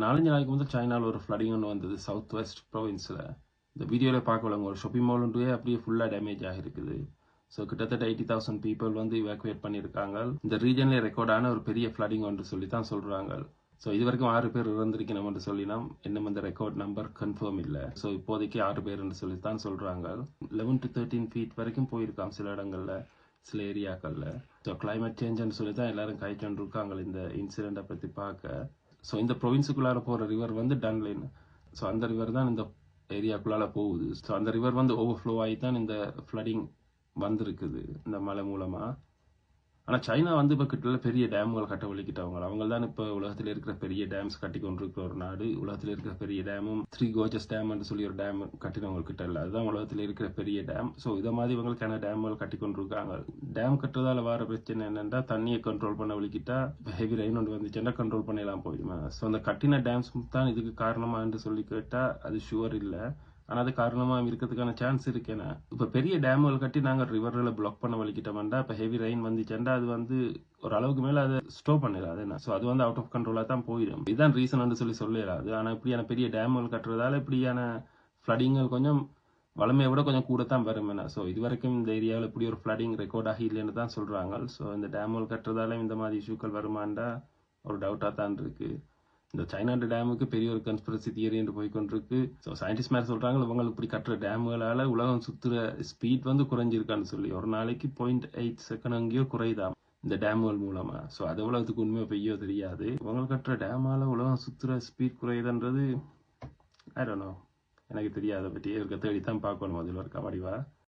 4 நாளைக்கு முதல் சைனால ஒரு ஃப்ளடிங் ஒன்று வந்தது சவுத் வெஸ்ட் ப்ரொவின்ஸில். இந்த வீடியோவில் பார்க்கலாம் ஒரு ஷாப்பிங் மால் ஒன்றுவே அப்படியே ஃபுல்லாக டேமேஜ் ஆகிருக்குது. ஸோ கிட்டத்தட்ட 80,000 பீப்புள் வந்து இவாக்குவேட் பண்ணியிருக்காங்க. இந்த ரீஜன்லேயே ரெக்கார்டான ஒரு பெரிய ஃப்ளடிங் ஒன்று சொல்லி தான் சொல்கிறாங்க. ஸோ இது வரைக்கும் 6 பேர் இறந்திருக்கணும்னு சொல்லினா இன்னும் அந்த ரெக்கார்ட் நம்பர் கன்ஃபார்ம் இல்லை. ஸோ இப்போதைக்கு 6 பேர்னு சொல்லி தான் சொல்கிறாங்க. 11 to 13 feet வரைக்கும் போயிருக்காம் சில இடங்களில், சில ஏரியாக்களில். ஸோ கிளைமேட் சேஞ்சுன்னு சொல்லி தான் எல்லாரும் கைச்சொன்று இருக்காங்க இந்த இன்சிடெண்ட்டை பற்றி பார்க்க. ஸோ இந்த ப்ரொவின்ஸுக்குள்ளார போகிற ரிவர் வந்து டன்லைன். ஸோ அந்த ரிவர் தான் இந்த ஏரியாக்குள்ளால போகுது. ஸோ அந்த ரிவர் வந்து ஓவர்ஃப்ளோ ஆகி தான் இந்த ஃப்ளடிங் வந்திருக்குது இந்த மழை மூலமாக. ஆனால் சைனா வந்து இப்போ கிட்ட பெரிய டேம்கள் கட்ட வலிக்கிட்டவங்க. அவங்க தான் இப்போ உலகத்தில் இருக்கிற பெரிய டேம்ஸ் கட்டி கொண்டிருக்கிற ஒரு நாடு. உலகத்தில் இருக்கிற பெரிய டேமும் 3 Gorges டேம்னு சொல்லி ஒரு டேம் கட்டினவங்க கிட்ட இல்லை. அதுதான் உலகத்தில் இருக்கிற பெரிய டேம். ஸோ இதை மாதிரி இவங்களுக்கான டேம்கள் கட்டி கொண்டிருக்காங்க. டேம் கட்டுறதால வர பிரச்சனை என்னென்னா தண்ணியை கண்ட்ரோல் பண்ண வலிக்கிட்டா இப்போ ஹெவி ரெயின் ஒன்று வந்துச்சுன்னா கண்ட்ரோல் பண்ணலாம் போயிடுமா. ஸோ அந்த கட்டின டேம்ஸ் தான் இதுக்கு காரணமான்னு சொல்லி கேட்டால் அது ஷுவர் இல்லை. ஆனால் அது காரணமாக இருக்கிறதுக்கான சான்ஸ் இருக்கேன்னா இப்போ பெரிய டேம்கள் கட்டி நாங்கள் ரிவரில் பிளாக் பண்ண வலிக்கிட்டோம்னா இப்போ ஹெவி ரெயின் வந்துச்சுன்னா அது வந்து ஒரு அளவுக்கு மேலே அதை ஸ்டோப் பண்ணிடாது. என்ன ஸோ அது வந்து அவுட் ஆஃப் கண்ட்ரோலாக தான் போயிடும். இதுதான் ரீசன் சொல்லிடாது. ஆனால் இப்படியான பெரிய டேம்கள் கட்டுறதால இப்படியான ஃப்ளடிங்கள் கொஞ்சம் வளமையை விட கொஞ்சம் கூட தான் வரும். என்ன ஸோ இது வரைக்கும் இந்த ஏரியாவில் இப்படி ஒரு ஃப்ளடிங் ரெக்கார்ட் ஆகி இல்லைன்னு தான் சொல்கிறாங்க. ஸோ இந்த டேம்கள் கட்டுறதால இந்த மாதிரி இஷ்யூக்கள் வருமாண்டா ஒரு டவுட்டாக தான் இருக்குது. இந்த சைனா டேமுக்கு பெரிய ஒரு கன்ஸ்பிரசி தியரி என்று போய்கொண்டிருக்கு. ஸோ சயின்டிஸ்ட் மாதிரி சொல்றாங்க இவங்க இப்படி கட்டுற டேம்களால உலகம் சுத்துற ஸ்பீட் வந்து குறைஞ்சிருக்கான்னு சொல்லி. ஒரு நாளைக்கு 0.8 செகண்ட் அங்கேயோ குறையுதாம் இந்த டேம்கள் மூலமா. ஸோ அது எவ்வளவுக்கு உண்மையோ பெய்யோ தெரியாது. இவங்க கட்டுற டேமால உலகம் சுத்துற ஸ்பீட் குறையுதுன்றது ஐ டோன்ட் நோ, எனக்கு தெரியாத பற்றி இருக்க தேடி தான் பார்க்கணும். அதில் ஒரு கவடிவா